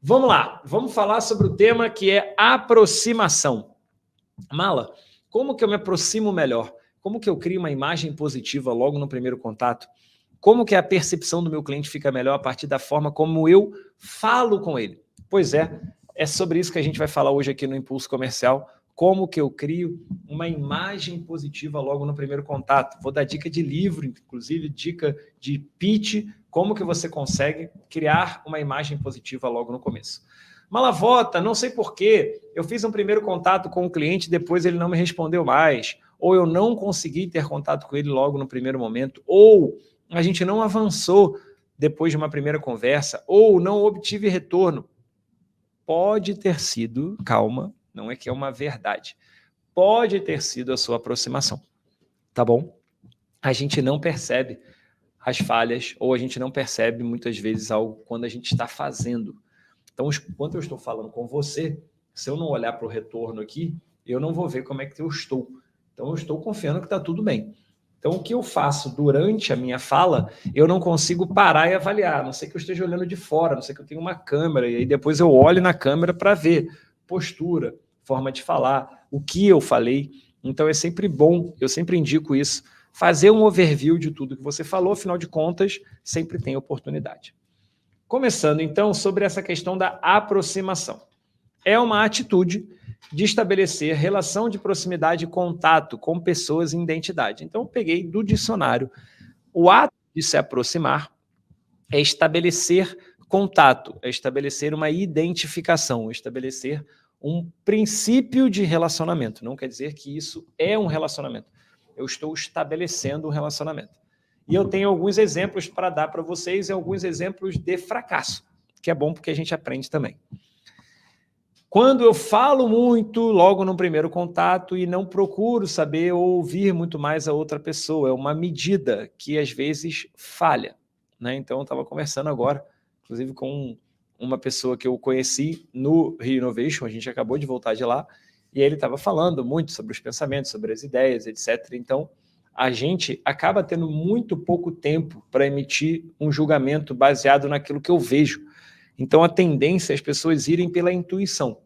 Vamos lá, vamos falar sobre o tema que é aproximação. Mala, como que eu me aproximo melhor? Como que eu crio uma imagem positiva logo no primeiro contato? Como que a percepção do meu cliente fica melhor a partir da forma como eu falo com ele? Pois é sobre isso que a gente vai falar hoje aqui no Impulso Comercial. Como que eu crio uma imagem positiva logo no primeiro contato? Vou dar dica de livro, inclusive dica de pitch, como que você consegue criar uma imagem positiva logo no começo. Malavota, não sei porquê, eu fiz um primeiro contato com o cliente, depois ele não me respondeu mais, ou eu não consegui ter contato com ele logo no primeiro momento, ou a gente não avançou depois de uma primeira conversa, ou não obtive retorno. Pode ter sido, calma, não é que é uma verdade, pode ter sido a sua aproximação, tá bom? A gente não percebe as falhas, ou a gente não percebe muitas vezes algo quando a gente está fazendo. Então, enquanto eu estou falando com você, se eu não olhar para o retorno aqui, eu não vou ver como é que eu estou. Então, eu estou confiando que está tudo bem. Então, o que eu faço durante a minha fala, eu não consigo parar e avaliar, a não ser que eu esteja olhando de fora, a não ser que eu tenha uma câmera, e aí depois eu olho na câmera para ver postura, forma de falar, o que eu falei. Então, é sempre bom, eu sempre indico isso, fazer um overview de tudo que você falou, afinal de contas, sempre tem oportunidade. Começando, então, sobre essa questão da aproximação. É uma atitude de estabelecer relação de proximidade e contato com pessoas em identidade. Então, eu peguei do dicionário. O ato de se aproximar é estabelecer contato, é estabelecer uma identificação, estabelecer um princípio de relacionamento. Não quer dizer que isso é um relacionamento. Eu estou estabelecendo um relacionamento. E eu tenho alguns exemplos para dar para vocês e alguns exemplos de fracasso, que é bom porque a gente aprende também. Quando eu falo muito logo no primeiro contato e não procuro saber ou ouvir muito mais a outra pessoa, é uma medida que às vezes falha, né? Então eu estava conversando agora, inclusive com uma pessoa que eu conheci no Rio Innovation, a gente acabou de voltar de lá, e ele estava falando muito sobre os pensamentos, sobre as ideias, etc. Então a gente acaba tendo muito pouco tempo para emitir um julgamento baseado naquilo que eu vejo. Então, a tendência é as pessoas irem pela intuição,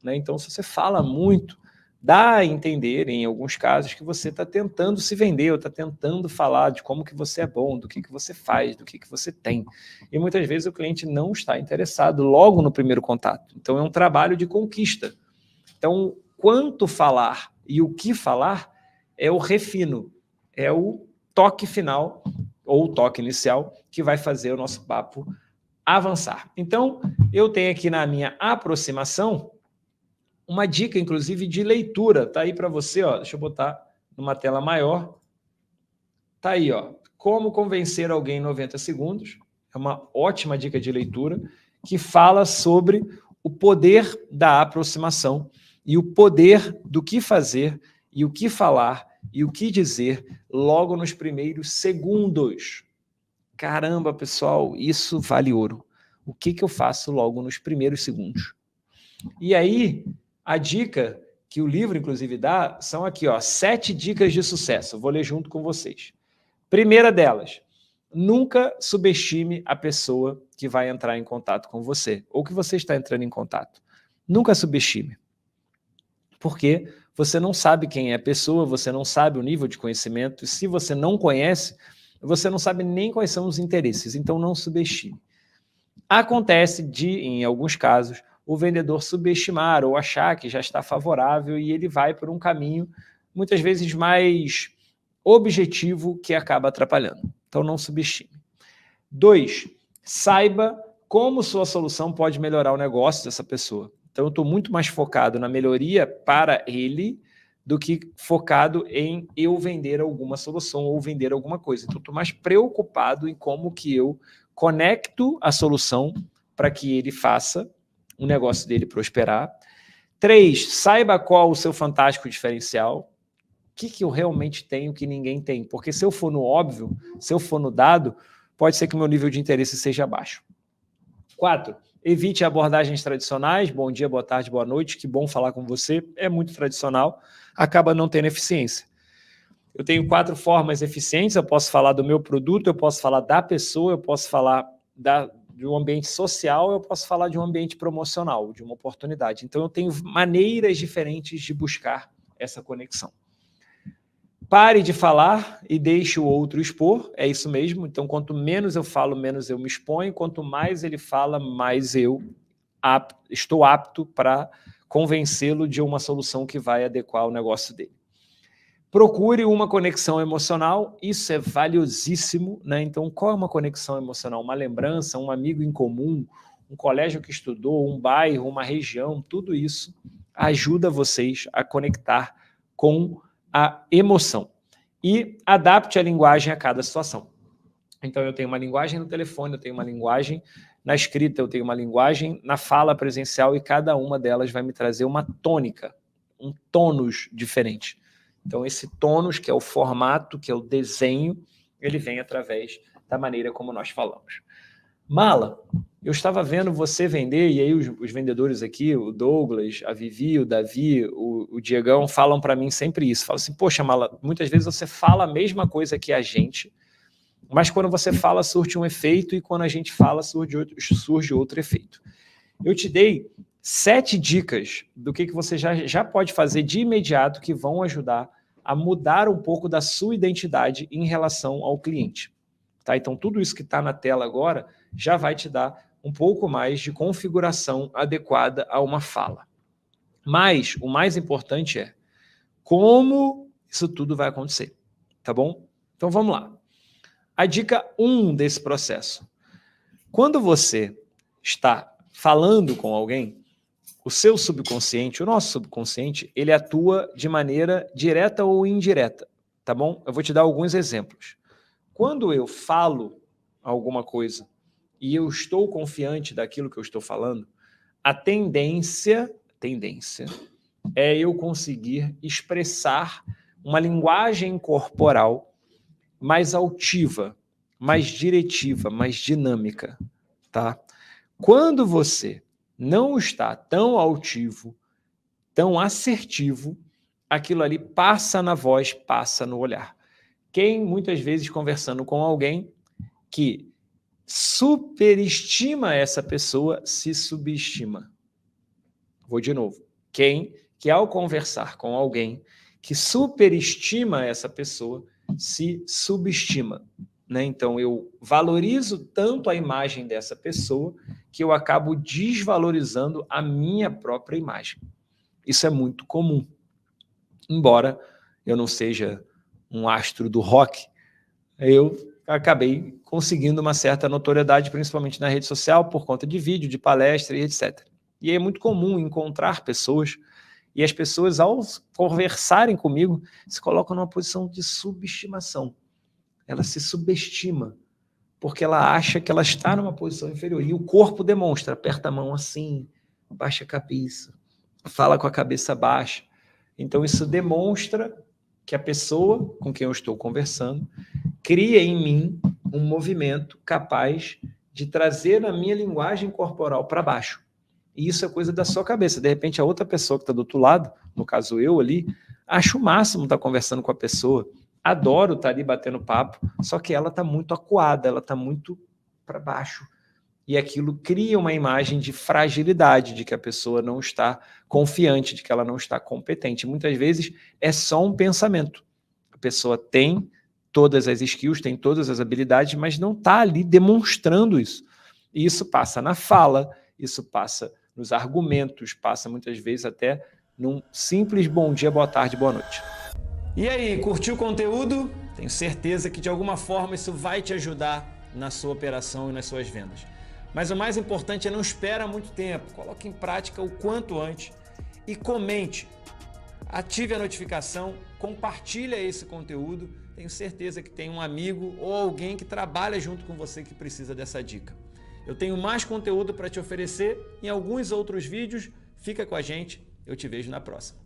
né? Então, se você fala muito, dá a entender, em alguns casos, que você está tentando se vender, ou está tentando falar de como que você é bom, do que você faz, do que você tem. E muitas vezes o cliente não está interessado logo no primeiro contato. Então, é um trabalho de conquista. Então, quanto falar e o que falar é o refino, é o toque final, ou o toque inicial, que vai fazer o nosso papo avançar. Então, eu tenho aqui na minha aproximação uma dica, inclusive, de leitura. Tá aí para você, ó. Deixa eu botar numa tela maior. Tá aí, ó. Como convencer alguém em 90 segundos. É uma ótima dica de leitura que fala sobre o poder da aproximação e o poder do que fazer e o que falar e o que dizer logo nos primeiros segundos. Caramba, pessoal, isso vale ouro. O que eu faço logo nos primeiros segundos? E aí, a dica que o livro, inclusive, dá são aqui, ó, 7 dicas de sucesso. Eu vou ler junto com vocês. Primeira delas, nunca subestime a pessoa que vai entrar em contato com você, ou que você está entrando em contato. Nunca subestime. Porque você não sabe quem é a pessoa, você não sabe o nível de conhecimento, e se você não conhece, você não sabe nem quais são os interesses, então não subestime. Acontece em alguns casos, o vendedor subestimar ou achar que já está favorável e ele vai por um caminho, muitas vezes mais objetivo, que acaba atrapalhando. Então não subestime. 2, saiba como sua solução pode melhorar o negócio dessa pessoa. Então eu estou muito mais focado na melhoria para ele do que focado em eu vender alguma solução ou vender alguma coisa. Então, eu estou mais preocupado em como que eu conecto a solução para que ele faça o negócio dele prosperar. 3, saiba qual o seu fantástico diferencial. O que eu realmente tenho que ninguém tem? Porque se eu for no óbvio, se eu for no dado, pode ser que o meu nível de interesse seja baixo. 4, evite abordagens tradicionais, bom dia, boa tarde, boa noite, que bom falar com você, é muito tradicional, acaba não tendo eficiência. Eu tenho 4 formas eficientes, eu posso falar do meu produto, eu posso falar da pessoa, eu posso falar de um ambiente social, eu posso falar de um ambiente promocional, de uma oportunidade. Então, eu tenho maneiras diferentes de buscar essa conexão. Pare de falar e deixe o outro expor, é isso mesmo. Então, quanto menos eu falo, menos eu me exponho. Quanto mais ele fala, mais eu estou apto para convencê-lo de uma solução que vai adequar o negócio dele. Procure uma conexão emocional, isso é valiosíssimo, né? Então, qual é uma conexão emocional? Uma lembrança, um amigo em comum, um colégio que estudou, um bairro, uma região, tudo isso ajuda vocês a conectar com a emoção. E adapte a linguagem a cada situação. Então, eu tenho uma linguagem no telefone, eu tenho uma linguagem na escrita, eu tenho uma linguagem na fala presencial e cada uma delas vai me trazer uma tônica, um tônus diferente. Então, esse tônus, que é o formato, que é o desenho, ele vem através da maneira como nós falamos. Mala, eu estava vendo você vender, e aí os vendedores aqui, o Douglas, a Vivi, o Davi, o Diegão, falam para mim sempre isso. Falam assim, poxa, Mala, muitas vezes você fala a mesma coisa que a gente, mas quando você fala surte um efeito e quando a gente fala surge outro efeito. Eu te dei 7 dicas do que você já pode fazer de imediato que vão ajudar a mudar um pouco da sua identidade em relação ao cliente. Tá? Então, tudo isso que está na tela agora já vai te dar um pouco mais de configuração adequada a uma fala. Mas o mais importante é como isso tudo vai acontecer. Tá bom? Então, vamos lá. A dica 1 desse processo. Quando você está falando com alguém, o seu subconsciente, o nosso subconsciente, ele atua de maneira direta ou indireta, tá bom? Eu vou te dar alguns exemplos. Quando eu falo alguma coisa e eu estou confiante daquilo que eu estou falando, a tendência é eu conseguir expressar uma linguagem corporal mais altiva, mais diretiva, mais dinâmica, tá? Quando você não está tão altivo, tão assertivo, aquilo ali passa na voz, passa no olhar. Quem, muitas vezes, conversando com alguém que superestima essa pessoa, se subestima. Vou de novo. Quem que, ao conversar com alguém que superestima essa pessoa, se subestima. Né? Então, eu valorizo tanto a imagem dessa pessoa que eu acabo desvalorizando a minha própria imagem. Isso é muito comum. Embora eu não seja um astro do rock, eu acabei conseguindo uma certa notoriedade, principalmente na rede social, por conta de vídeo, de palestra e etc. E é muito comum encontrar pessoas, e as pessoas, ao conversarem comigo, se colocam numa posição de subestimação. Ela se subestima, porque ela acha que ela está numa posição inferior. E o corpo demonstra, aperta a mão assim, baixa a cabeça, fala com a cabeça baixa. Então, isso demonstra que a pessoa com quem eu estou conversando cria em mim um movimento capaz de trazer a minha linguagem corporal para baixo. E isso é coisa da sua cabeça. De repente, a outra pessoa que está do outro lado, no caso eu ali, acho o máximo estar conversando com a pessoa, adoro estar ali batendo papo, só que ela está muito acuada, ela está muito para baixo. E aquilo cria uma imagem de fragilidade, de que a pessoa não está confiante, de que ela não está competente. Muitas vezes é só um pensamento. A pessoa tem todas as skills, tem todas as habilidades, mas não está ali demonstrando isso. E isso passa na fala, isso passa nos argumentos, passa muitas vezes até num simples bom dia, boa tarde, boa noite. E aí, curtiu o conteúdo? Tenho certeza que de alguma forma isso vai te ajudar na sua operação e nas suas vendas. Mas o mais importante é não espera muito tempo, coloque em prática o quanto antes e comente, ative a notificação, compartilha esse conteúdo, tenho certeza que tem um amigo ou alguém que trabalha junto com você que precisa dessa dica. Eu tenho mais conteúdo para te oferecer em alguns outros vídeos, fica com a gente, eu te vejo na próxima.